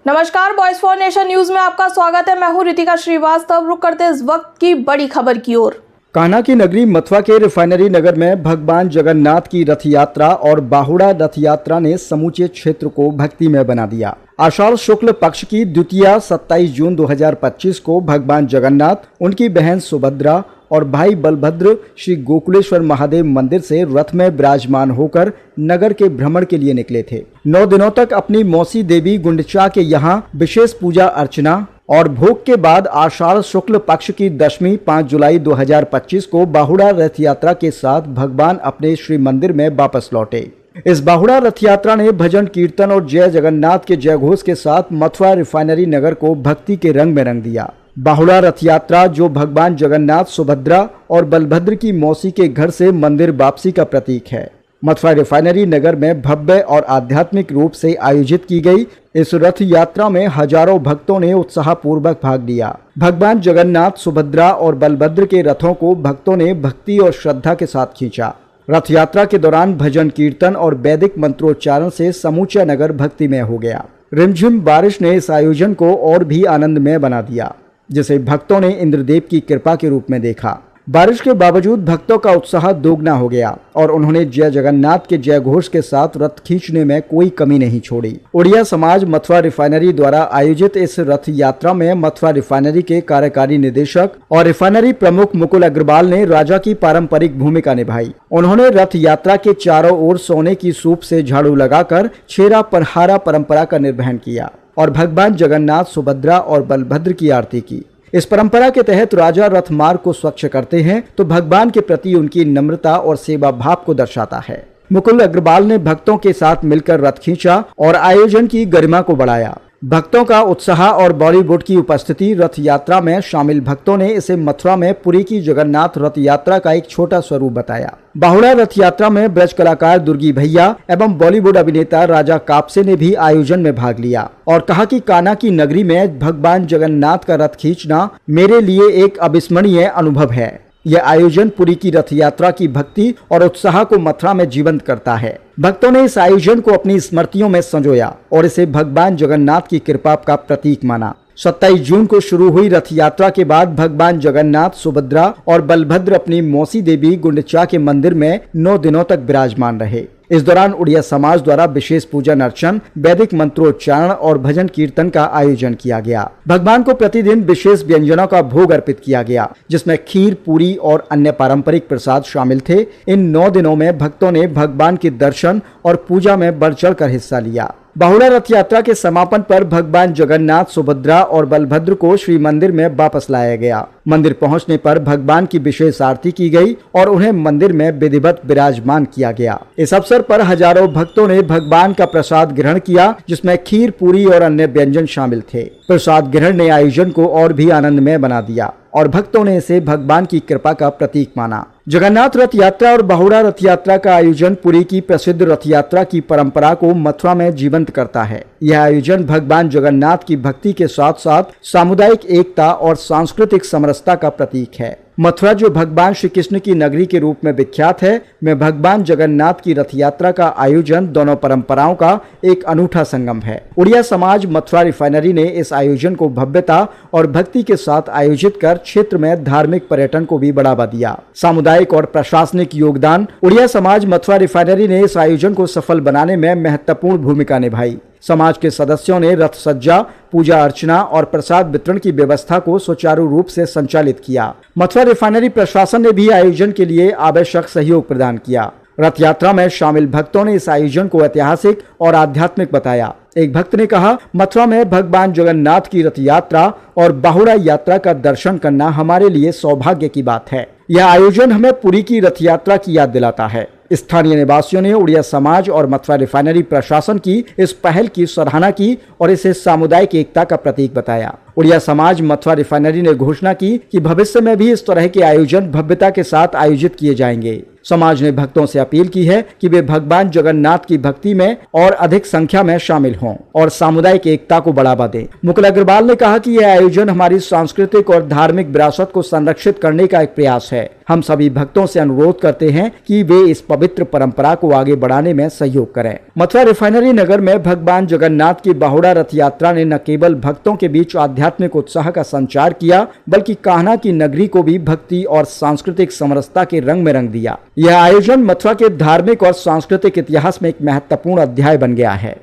नमस्कार, voice for nation news में आपका स्वागत है। मैं हूं रितिका श्रीवास्तव। रुक करते इस वक्त की बड़ी खबर की ओर। कान्हा की नगरी मथुरा के रिफाइनरी नगर में भगवान जगन्नाथ की रथ यात्रा और बाहुड़ा रथ यात्रा ने समूचे क्षेत्र को भक्तिमय बना दिया। आषाढ़ शुक्ल पक्ष की द्वितीया 27 जून 2025 को भगवान जगन्नाथ, उनकी बहन सुभद्रा और भाई बलभद्र श्री गोकुलेश्वर महादेव मंदिर से रथ में विराजमान होकर नगर के भ्रमण के लिए निकले थे। 9 दिनों तक अपनी मौसी देवी गुंडचा के यहाँ विशेष पूजा अर्चना और भोग के बाद आषाढ़ शुक्ल पक्ष की दशमी 5 जुलाई 2025 को बाहुड़ा रथ यात्रा के साथ भगवान अपने श्री मंदिर में वापस लौटे। इस बाहुड़ा रथ यात्रा ने भजन कीर्तन और जय जगन्नाथ के जयघोष के साथ मथुरा रिफाइनरी नगर को भक्ति के रंग में रंग दिया। बाहुड़ा रथ यात्रा, जो भगवान जगन्नाथ, सुभद्रा और बलभद्र की मौसी के घर से मंदिर वापसी का प्रतीक है, मथुरा रिफाइनरी नगर में भव्य और आध्यात्मिक रूप से आयोजित की गई। इस रथ यात्रा में हजारों भक्तों ने उत्साहपूर्वक भाग लिया। भगवान जगन्नाथ, सुभद्रा और बलभद्र के रथों को भक्तों ने भक्ति और श्रद्धा के साथ खींचा। रथ यात्रा के दौरान भजन कीर्तन और वैदिक मंत्रोच्चारण से समूचा नगर भक्तिमय हो गया। रिमझिम बारिश ने इस आयोजन को और भी आनंदमय बना दिया, जिसे भक्तों ने इंद्रदेव की कृपा के रूप में देखा। बारिश के बावजूद भक्तों का उत्साह दोगुना हो गया और उन्होंने जय जगन्नाथ के जय घोष के साथ रथ खींचने में कोई कमी नहीं छोड़ी। उड़िया समाज मथुरा रिफाइनरी द्वारा आयोजित इस रथ यात्रा में मथुरा रिफाइनरी के कार्यकारी निदेशक और रिफाइनरी प्रमुख मुकुल अग्रवाल ने राजा की पारंपरिक भूमिका निभाई। उन्होंने रथ यात्रा के चारों ओर सोने की सूप से झाड़ू लगाकर छेरा पनहारा परंपरा का निर्वहन किया और भगवान जगन्नाथ, सुभद्रा और बलभद्र की आरती की। इस परंपरा के तहत राजा रथ मार्ग को स्वच्छ करते हैं तो भगवान के प्रति उनकी नम्रता और सेवा भाव को दर्शाता है। मुकुल अग्रवाल ने भक्तों के साथ मिलकर रथ खींचा और आयोजन की गरिमा को बढ़ाया। भक्तों का उत्साह और बॉलीवुड की उपस्थिति रथ यात्रा में शामिल भक्तों ने इसे मथुरा में पुरी की जगन्नाथ रथ यात्रा का एक छोटा स्वरूप बताया। बाहुड़ा रथ यात्रा में ब्रज कलाकार दुर्गी भैया एवं बॉलीवुड अभिनेता राजा कापसे ने भी आयोजन में भाग लिया और कहा कि कान्हा की नगरी में भगवान जगन्नाथ का रथ खींचना मेरे लिए एक अविस्मरणीय अनुभव है। यह आयोजन पुरी की रथ यात्रा की भक्ति और उत्साह को मथुरा में जीवंत करता है। भक्तों ने इस आयोजन को अपनी स्मृतियों में संजोया और इसे भगवान जगन्नाथ की कृपा का प्रतीक माना। 27 जून को शुरू हुई रथ यात्रा के बाद भगवान जगन्नाथ, सुभद्रा और बलभद्र अपनी मौसी देवी गुंडचा के मंदिर में 9 दिनों तक विराजमान रहे। इस दौरान उड़िया समाज द्वारा विशेष पूजन अर्चन, वैदिक मंत्रोच्चारण और भजन कीर्तन का आयोजन किया गया। भगवान को प्रतिदिन विशेष व्यंजनों का भोग अर्पित किया गया, जिसमें खीर, पूरी और अन्य पारंपरिक प्रसाद शामिल थे। इन 9 दिनों में भक्तों ने भगवान के दर्शन और पूजा में बढ़ चढ़ कर हिस्सा लिया। बाहुड़ा रथ यात्रा के समापन पर भगवान जगन्नाथ, सुभद्रा और बलभद्र को श्री मंदिर में वापस लाया गया। मंदिर पहुंचने पर भगवान की विशेष आरती की गई और उन्हें मंदिर में विधिवत विराजमान किया गया। इस अवसर पर हजारों भक्तों ने भगवान का प्रसाद ग्रहण किया, जिसमें खीर, पूरी और अन्य व्यंजन शामिल थे। प्रसाद ग्रहण ने आयोजन को और भी आनंदमय बना दिया और भक्तों ने इसे भगवान की कृपा का प्रतीक माना। जगन्नाथ रथ यात्रा और बाहुड़ा रथ यात्रा का आयोजन पुरी की प्रसिद्ध रथ यात्रा की परंपरा को मथुरा में जीवंत करता है। यह आयोजन भगवान जगन्नाथ की भक्ति के साथ साथ सामुदायिक एकता और सांस्कृतिक समरसता का प्रतीक है। मथुरा, जो भगवान श्री कृष्ण की नगरी के रूप में विख्यात है, में भगवान जगन्नाथ की रथ यात्रा का आयोजन दोनों परंपराओं का एक अनूठा संगम है। उड़िया समाज मथुरा रिफाइनरी ने इस आयोजन को भव्यता और भक्ति के साथ आयोजित कर क्षेत्र में धार्मिक पर्यटन को भी बढ़ावा दिया। सामुदायिक और प्रशासनिक योगदान। उड़िया समाज मथुरा रिफाइनरी ने इस आयोजन को सफल बनाने में महत्वपूर्ण भूमिका निभाई। समाज के सदस्यों ने रथ सज्जा, पूजा अर्चना और प्रसाद वितरण की व्यवस्था को सुचारू रूप से संचालित किया। मथुरा रिफाइनरी प्रशासन ने भी आयोजन के लिए आवश्यक सहयोग प्रदान किया। रथ यात्रा में शामिल भक्तों ने इस आयोजन को ऐतिहासिक और आध्यात्मिक बताया। एक भक्त ने कहा, मथुरा में भगवान जगन्नाथ की रथ यात्रा और बाहुड़ा यात्रा का दर्शन करना हमारे लिए सौभाग्य की बात है। यह आयोजन हमें पुरी की रथ यात्रा की याद दिलाता है। स्थानीय निवासियों ने उड़िया समाज और मथुरा रिफाइनरी प्रशासन की इस पहल की सराहना की और इसे सामुदायिक एकता का प्रतीक बताया। उड़िया समाज मथुरा रिफाइनरी ने घोषणा की कि भविष्य में भी इस तरह के आयोजन भव्यता के साथ आयोजित किए जाएंगे। समाज ने भक्तों से अपील की है कि वे भगवान जगन्नाथ की भक्ति में और अधिक संख्या में शामिल हों और सामुदायिक एकता को बढ़ावा दें। मुकुल अग्रवाल ने कहा कि यह आयोजन हमारी सांस्कृतिक और धार्मिक विरासत को संरक्षित करने का एक प्रयास है। हम सभी भक्तों से अनुरोध करते हैं कि वे इस पवित्र परंपरा को आगे बढ़ाने में सहयोग करें। मथुरा रिफाइनरी नगर में भगवान जगन्नाथ की बाहुड़ा रथ यात्रा ने न केवल भक्तों के बीच आध्यात्मिक उत्साह का संचार किया, बल्कि कान्हा की नगरी को भी भक्ति और सांस्कृतिक समरसता के रंग में रंग दिया। यह आयोजन मथुरा के धार्मिक और सांस्कृतिक इतिहास में एक महत्वपूर्ण अध्याय बन गया है।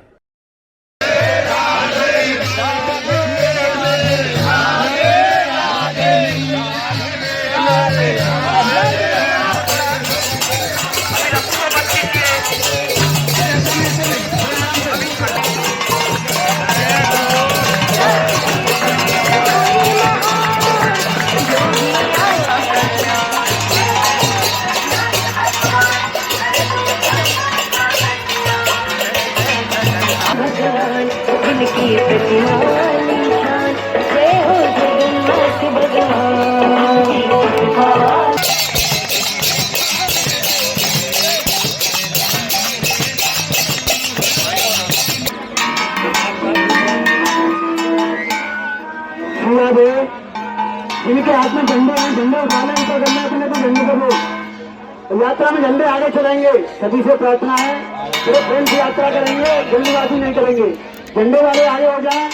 जिनके हाथ में झंडे हैं, झंडे उठाना इनको करना अपने को झंडे को यात्रा में झंडे आगे चलाएंगे। सभी से प्रार्थना है, पूरे प्रेम से यात्रा करेंगे, जल्दबाजी नहीं करेंगे। झंडे वाले आगे हो जाए।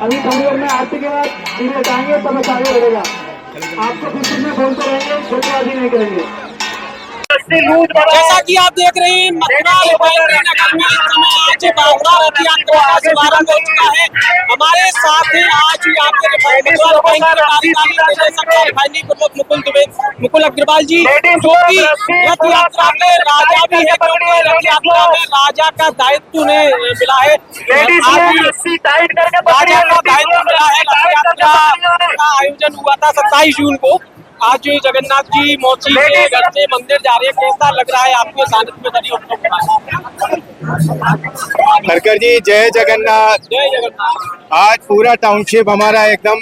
अभी थोड़ी देर में आरती के बाद सीधे हटाएंगे, तब आगे बढ़ेगा। आपको फिर में बोलते रहेंगे, जल्दबाजी नहीं करेंगे। जैसा कि आप देख रहे हैं, मथुरा रिफाइनरी नगर में इस समय आज बाहुड़ा रथ यात्रा का शुभारंभ हो चुका है। हमारे साथ हैं आज यहाँ पे मथुरा रिफाइनरी रिफाइनरी प्रमुख मुकुल अग्रवाल जी, जो कि रथ यात्रा के राजा भी है, क्योंकि रथ यात्रा में राजा का दायित्व उन्हें मिला है। राजा का दायित्व मिला है। रथ यात्रा का आयोजन हुआ था 27 जून को। आज जगन्नाथ जी मौसी के घर से मंदिर जा रहे हैं, कैसा लग रहा है आपके सानिध्य में धनी उत्सव? खरकर जी, जय जगन्नाथ। जय जगन्नाथ। आज पूरा टाउनशिप हमारा एकदम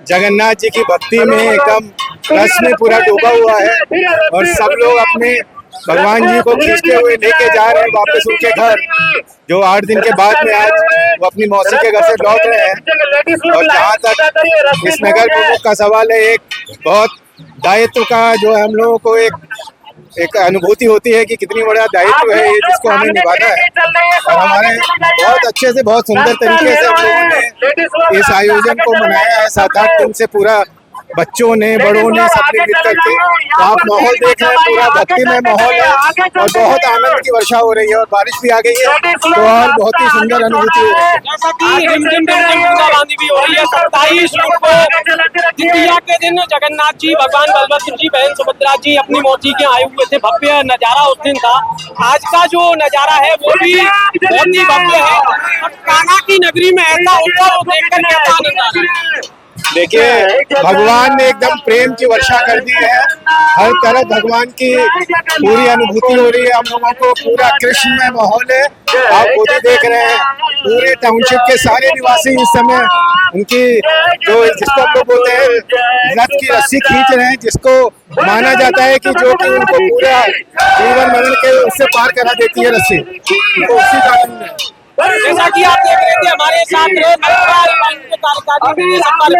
जगन्नाथ जी की भक्ति में एकदम रस में पूरा डूबा हुआ है और सब लोग अपने भगवान जी को खींचते हुए लेके जा रहे हैं वापस उनके घर, जो 8 दिन के बाद में आज वो अपनी मौसी के घर से लौट रहे हैं। और जहाँ तक इस नगर प्रमुख का सवाल है, एक बहुत दायित्व का जो हम लोगों को एक अनुभूति होती है कि कितनी बड़ा दायित्व है ये, जिसको हमें निभाना है। और हमारे बहुत अच्छे से, बहुत सुंदर तरीके से हम लोगों ने इस आयोजन को मनाया है। 7-8 दिन से पूरा बच्चों ने, बड़ों ने, सबने मिल करके। तो आप माहौल देख रहे हैं, पूरा भक्तिमय माहौल है और बहुत आनंद की वर्षा हो रही है और बारिश भी आ गई है, तो और बहुत ही सुंदर अनुभूति हो रही है। जैसा कि रिमझिम बूंदाबांदी भी हो रही है। 27 जून को द्वितीया के दिन जगन्नाथ जी, भगवान बलभद्र जी, बहन सुभद्रा जी अपनी मौसी के आए हुए थे। भव्य नजारा उस दिन था। आज का जो नजारा है वो भी बहुत ही भव्य है। और कान्हा की नगरी में ऐसा उत्सव देखकर कैसा आनंद आ रहा है? देखिए, भगवान ने एकदम प्रेम की वर्षा कर दी है। हर तरफ भगवान की पूरी अनुभूति हो रही है हम लोगों को। पूरा कृष्णमय माहौल है, आप खुद ही देख रहे हैं। पूरे टाउनशिप के सारे निवासी इस समय उनकी जो, जिसको हम लोग बोलते हैं, रथ की रस्सी खींच रहे हैं, जिसको माना जाता है कि जो कि उनको पूरा जीवन मरण के उससे पार करा देती है रस्सी, तो उसी का आनंद है। जैसा कि आप देख रहे थे, हमारे साथ मथुरा रिफाइनरी के कार्यकारी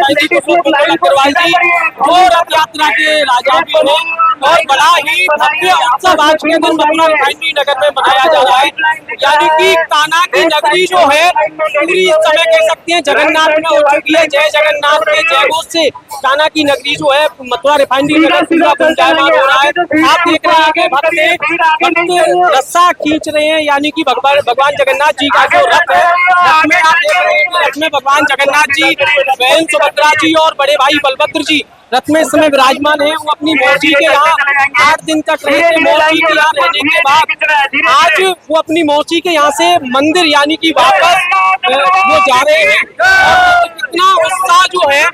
निदेशक मुकुल अग्रवाल जी, जो रथ यात्रा के राजा भी हैं। और बड़ा ही भव्य उत्सव आज के दिन मथुरा रिफाइनरी नगर में मनाया जा रहा है। यानी कि कान्हा की नगरी जो है पूरी इस समय कह सकते हैं जगन्नाथ में हो चुकी है। जय जगन्नाथ के जयघोष से कान्हा की नगरी जो है मथुरा रिफाइनरी नगर पूरा गुंजायमान हो रहा है। आप देख रहे हैं कि भक्त रस्सा खींच रहे हैं, यानी कि भगवान जगन्नाथ जी का जो रथ है, रथ में आप देख रहे हैं कि रथ में भगवान जगन्नाथ जी, बहन सुभद्रा जी और बड़े भाई बलभद्र जी रथ में इस समय विराजमान है। वो अपनी मौसी के यहाँ 8 दिन तक रहे थे। मौसी के यहाँ रहने के बाद आज वो अपनी मौसी के यहाँ से मंदिर यानी कि वापस वो जा रहे हैं। और कितना उत्साह जो है,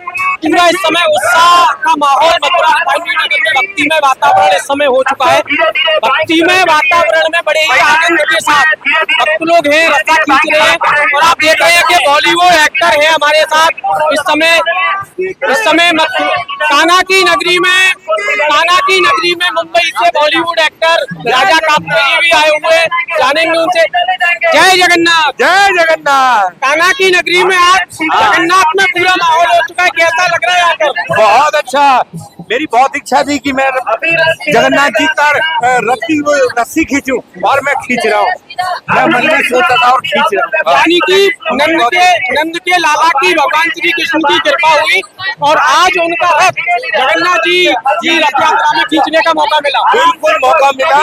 पूरा इस समय उत्साह का माहौल मथुरा रिफाइनरी नगर में भक्तिमय वातावरण इस समय हो चुका है। भक्तिमय वातावरण में बड़े ही आनंद के साथ भक्त लोग हैं, रस्सा खींच रहे हैं। और आप देख रहे हैं कि बॉलीवुड एक्टर है हमारे साथ इस समय कान्हा की नगरी में मुंबई से बॉलीवुड एक्टर राजा कापकोली भी आए हुए, जानेंगे उनसे। जय जगन्नाथ। जय जगन्नाथ। कान्हा की नगरी में आज जगन्नाथ जगन्नाथ में पूरा माहौल हो चुका है, कैसा लग रहा है आकर? बहुत अच्छा। मेरी बहुत इच्छा थी कि मैं जगन्नाथ जी का रथ की वो रस्सी खींचूं और मैं खींच रहा हूँ। मैं मन में सोचा था और खींच रहा हूँ। यानी कि नंद के लाला की भगवान श्री कृष्ण की कृपा हुई और आज उनका रथ जगन्नाथ जी रथ यात्रा में खींचने का मौका मिला। बिल्कुल मौका मिला।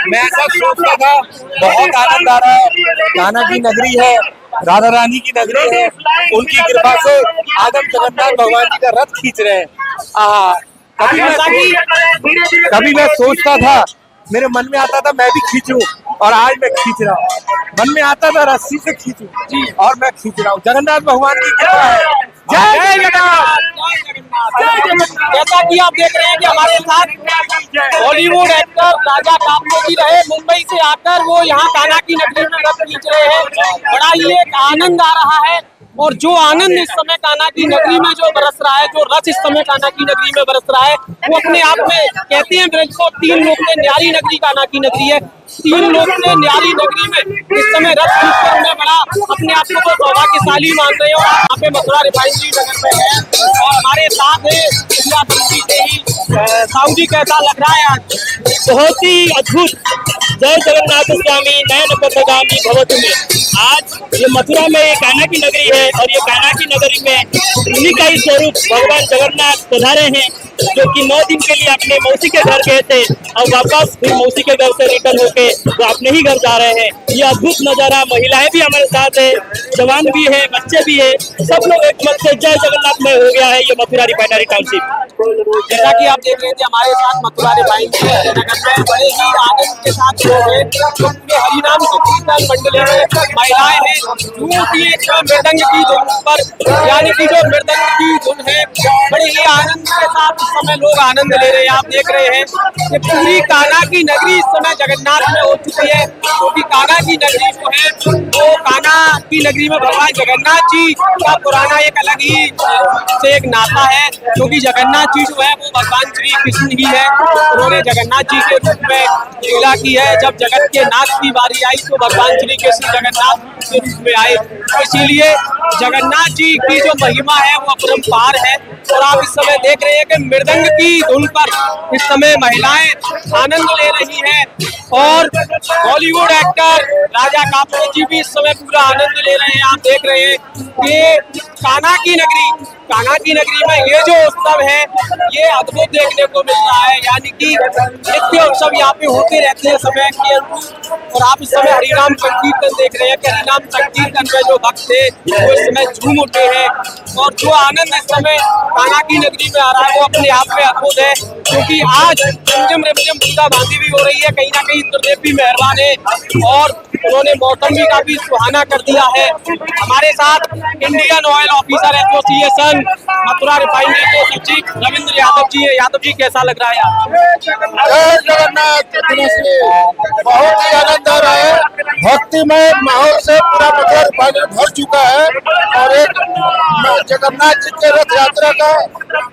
मैं ऐसा सोचता था, बहुत आनंद आ रहा है। कान्हा की नगरी है, राधा रानी की नगरी है, उनकी कृपा से आज हम जगन्नाथ भगवान जी का रथ खींच रहे हैं। कभी मैं सोचता था, मेरे मन में आता था मैं भी खींचूं और आज मैं खींच रहा हूँ। मन में आता था रस्सी से खींचूं और मैं खींच रहा हूँ। जगन्नाथ भगवान की कृपा है। जय जगन्नाथ। जैसा कि आप देख रहे हैं कि हमारे साथ बॉलीवुड एक्टर राजा कापसे जी रहे, मुंबई से आकर वो यहाँ कान्हा की नगरी में रथ खींच रहे हैं। बड़ा ही एक आनंद आ रहा है और जो आनंद इस समय कान्हा की नगरी में जो बरस रहा है, जो रस इस समय कान्हा की नगरी में बरस रहा है, वो अपने आप में कहते हैं ब्रज को तीन लोग से न्यारी नगरी कान्हा की नगरी है। तीन लोग से न्यारी नगरी में इस समय रथ खींचकर उन्हें बड़ा अपने आप को सौभाग्यशाली मान रहे हैं। और यहाँ पे मथुरा रिफाइनरी नगर में है और हमारे साथ है इंडिया बंदी से ही साहू जी, कैसा लग रहा है आज? बहुत ही अद्भुत। जय जगन्नाथ स्वामी नयन पथगामी भवतु में आज ये मथुरा में ये कान्हा की नगरी है और ये कान्हा की नगरी में उन्हीं का ही स्वरूप भगवान जगन्नाथ पधारे हैं, जो कि 9 दिन के लिए अपने मौसी के घर गए थे और वापस फिर मौसी के घर से रिटर्न होके वो अपने ही घर जा रहे हैं। ये अद्भुत नजारा। महिलाएं भी हमारे साथ है, जवान भी है, बच्चे भी है, सब लोग एक मत से जय जगन्नाथ में हो गया है ये मथुरा रिफाइनरी टाउनशिप। जैसा कि आप देख रहे थे हमारे साथ मथुरा रिफाइनरी नगर में बड़े ही आनंद के साथ लोग हैं, जो पूरे हरिनाम कीर्तन मंडली में महिलाएं हैं, झूठी एक मृदंग की धुन पर, यानी कि जो मृदंग की धुन है, बड़े ही आनंद के साथ इस समय लोग आनंद ले रहे हैं। आप देख रहे हैं कि पूरी कान्हा की नगरी इस समय जगन्नाथ में हो चुकी है, क्योंकि कान्हा की नगरी जो है वो कान्हा की नगरी में भगवान जगन्नाथ जी का पुराना एक अलग ही से एक नाता है, क्योंकि जगन्नाथ जी जो है वो भगवान श्री कृष्ण ही है। उन्होंने जगन्नाथ जी के रूप में लीला की है। जब जगत के नाथ की बारी आई तो भगवान श्री कृष्ण जगन्नाथ के रूप में आए, इसीलिए जगन्नाथ जी की जो महिमा है वो अपरंपार है। और आप इस समय देख रहे हैं कि मृदंग की धुन पर इस समय महिलाएं आनंद ले रही हैं और बॉलीवुड एक्टर राजा कापसे जी भी इस समय पूरा आनंद ले रहे हैं। आप देख रहे हैं कि कान्हा की नगरी में ये जो उत्सव है ये अद्भुत देखने को मिल रहा है, यानी कि नित्य उत्सव यहाँ पे होते रहते हैं समय के अनुरूप। और आप इस समय हरिनाम संकीर्तन देख रहे हैं कि हरिनाम संकीर्तन में जो भक्त थे वो इस समय झूम उठे हैं और जो आनंद इस समय कान्हा की नगरी में आ रहा है वो अपने आप में अद्भुत है, क्योंकि आज रिमझिम रिमझिम बूंदाबांदी भी हो रही है। कहीं ना कहीं इंद्रदेव भी मेहरबान है और उन्होंने मौसम भी काफी सुहाना कर दिया है। हमारे साथ Indian oil officer association Mathura refinery के सचिव रविंद्र यादव जी है। यादव जी, कैसा लग रहा है आपको? जय जगन्नाथ। बहुत ही आनंद आ रहा है। भक्तिमय माहौल से पूरा मथुरा रिफाइनरी भर चुका है और एक जगन्नाथ जी के रथ यात्रा का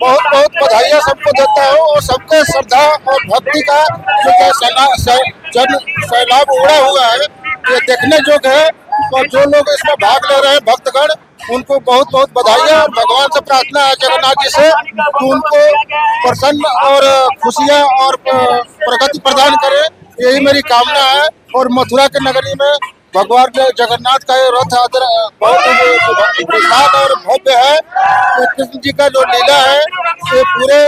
बहुत बहुत बधाइयाँ सबको देता हूँ और सबके श्रद्धा और भक्ति का जो सैलाब उड़ा हुआ है ये देखने योग्य है। और जो लोग इसमें भाग ले रहे हैं भक्तगण, उनको बहुत बहुत बधाइयाँ। भगवान से प्रार्थना है जगन्नाथ जी से कि उनको प्रसन्न और खुशियाँ और प्रगति प्रदान करे, यही मेरी कामना है। और मथुरा के नगरी में भगवान जगन्नाथ का ये रथ यात्रा बहुत विशाल और भव्य है। तो कृष्ण जी का जो लीला है ये पूरे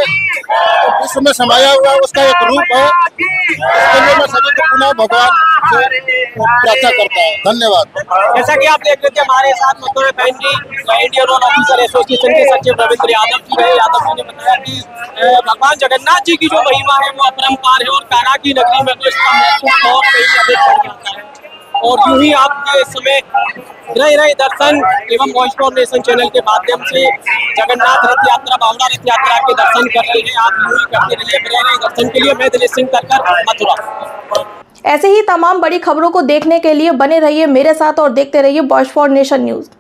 विश्व में समाया हुआ उसका एक रूप है। इसके लिए मैं सभी को पुनः भगवान से प्रार्थना करता हूँ। धन्यवाद। जैसा कि आप देख रहे थे हमारे साथ Mathura refinery Indian oil officer association के सचिव रविंद्र यादव जी रहे। यादव जी ने बताया कि भगवान जगन्नाथ जी की जो महिमा है वो अपरंपार है और कान्हा की नगरी में तो इसका महत्व और कहीं अधिक बढ़ जाता है। और यूं ही आपके इस समय रह दर्शन एवं वॉइस फॉर नेशन चैनल के माध्यम से जगन्नाथ रथ यात्रा, बाहुड़ा रथ यात्रा के दर्शन कर रहे हैं। आप यूं ही करते रहिए। रह दर्शन के लिए मैं दिनेश सिंह तलकर, मथुरा। ऐसे ही तमाम बड़ी खबरों को देखने के लिए बने रहिए मेरे साथ और देखते रहिए वॉइस फॉर नेशन न्यूज।